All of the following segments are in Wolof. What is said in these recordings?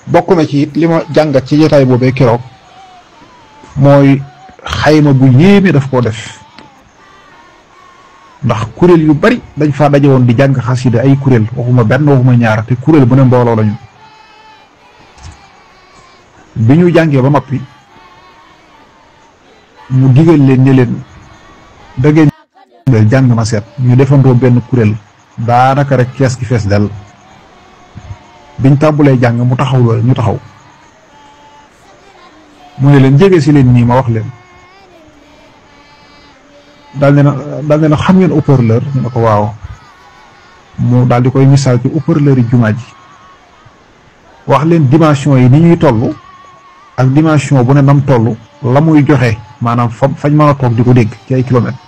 bokk na ci it li ma jàngat ci jotaay boobee keroog mooy xayma bu yéeme daf koo def ndax kuréel yu bari dañ faa daje woon di jàng xasida ay kuréel waxuma benn waxuma ñaar te kuréel bu ne mbooloo lañu bi ñu jàngee ba noppi mu digal leen ne leen da ngeen jàng ma seet ñu defandoo benn kuréel daanaka rek kees gi fees dell biñ tàmbulee jàng mu taxaw loolu ñu taxaw mu ne leen jege si leen nii ma wax leen daal ne na xam ngeen haut-parleur ñu ne ko waaw mu daal di koy misaal ci haut-parleur yi jumaa ji wax leen dimension yi ni ñuy toll ak dimension bu ne nam toll la muy joxe maanaam fañ mën a toog di ko dégg ci ay kilomètres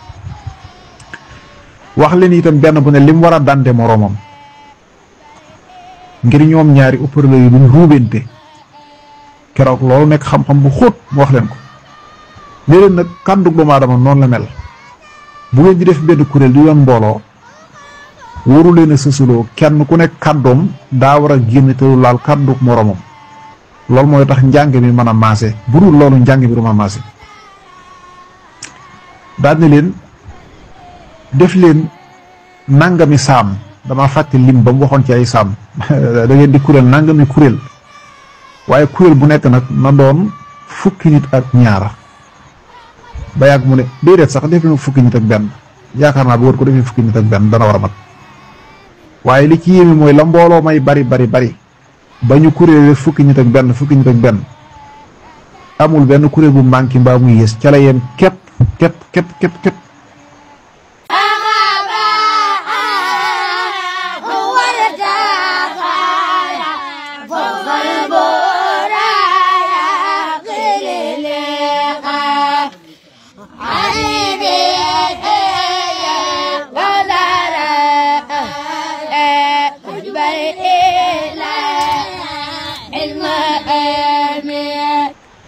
wax leen itam benn bu ne lim war a dande moroomam ngir ñoom ñaari haut-parleur yi duñ ruubente keroog loolu nekk xam-xam bu xóot mu wax leen ko léeg-léeg nag kàddu doomu aadama noonu la mel bu ngeen di def benn kuréel di yoon mbooloo waru leen a sësuloo kenn ku nekk kàddoom daa war a génn te lu laal kàddu moroomam loolu mooy tax njàng mi mën a maase bu dul loolu njàng mi du mën a maase daal ne leen def leen nangami saam dama fàtte lim ba mu waxoon ci ay saam da ngeen di kuréel nangami kuréel waaye kuréel bu nekk nag na doon fukki nit ak ñaara ba yàgg mu ne déedéet sax def leen fukki nit ak benn yaakaar naa bu war ko defee fukki nit ak benn dana war a mat waaye li ci yéeme mooy la mbooloo may bari ba ñu kuréel fukki nit ak benn amul benn kuréel bu manqué mbaa muy yées ca la yem képp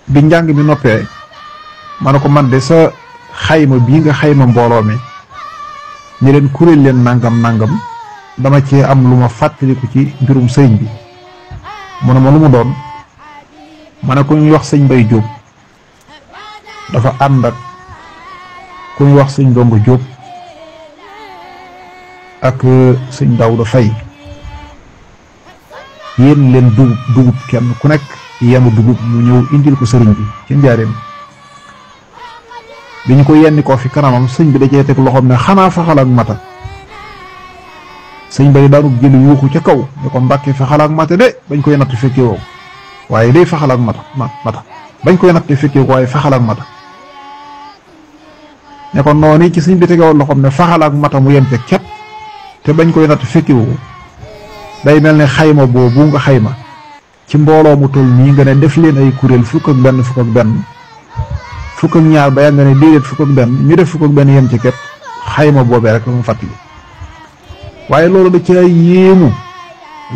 bi njàng mi noppee ma ne ko man de sa xayma bii nga xayma mbooloo mi ñu leen kuréel leen nangam dama cee am lu ma fàttaliku ci mbirum sëriñ bi mu ne ma lu mu doon ma ne ko ñuy wax sëñ Mbay Jóob dafa ànd ak ku ñuy wax sëñ Ndongo Jóob ak sëñ Daawuda Fay yéen leen dugub kenn ku nekk yenu dugub mu ñëw indil ko sëriñ bi ci njaareem bi ñu ko yenni koo fi kanamam sëñ bi da cee teg loxoom ne xanaa faxal ak mata sëñ bari daanu jëli yuuxu ca kaw ne ko Mbàkke faxal ak mata de bañ koy natt fekkee woo waaye day faxal ak mata bañ koy natt fekkee woo waaye faxal ak mata ne ko noonu ci sëñ bi tegewoon loxoom ne faxal ak mata mu yem ca képp te bañ koy natt fekkee woo day mel ne xayma boobu nga xayma ci mbooloo mu toll nii nga ne def leen ay kuréel fukk ak ñaar ba yaa nga ne déedéet fukk ak benn ñu def fukk ak benn yem ci képp xayma boobee rek la mu fàttali waaye loolu da ci ay yéemu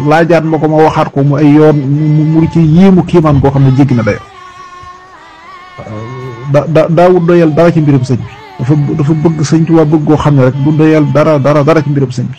laajaat ma ko ma waxaat ko mu ay yoon mu ci yéemu kiimaan koo xam ne jéggi na dayo daawut doyal dara ci mbirum sëñ bi dafa bëgg sëñ Tuubaa bëgg koo xam ne rek du doyal dara ci mbirum sëñ bi